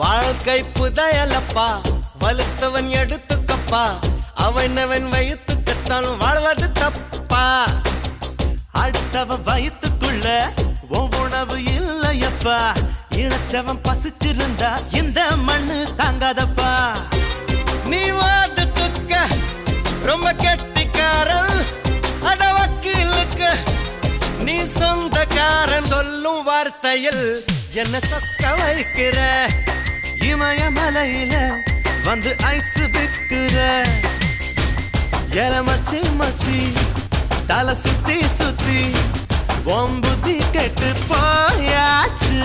வாழ்க்கை புதையலப்பா, வலுத்தவன் எடுத்துக்கப்பா, அவனவன் வயிற்றுக்கத்தான் வாழ்வது தப்பா. அடுத்தவன் வயிற்றுக்குள்ள உணவு இல்லையப்பா, இழைச்சவன் பசிச்சிருந்தா இந்த மண்ணு தாங்காதப்பா. நீ வாதத்துக்க ரொம்ப கெட்டிக்காரன், அட வக்கீலுக்கு நீ சொந்தக்காரன். சொல்லும் வார்த்தையில் என்ன சொக்க வைக்கிற, இமயமலையில வந்து ஐஸ் விற்கிற. மச்சி மச்சி தலை சுத்தி சுத்தி ஒம்புத்தி கெட்டு போயாச்சு.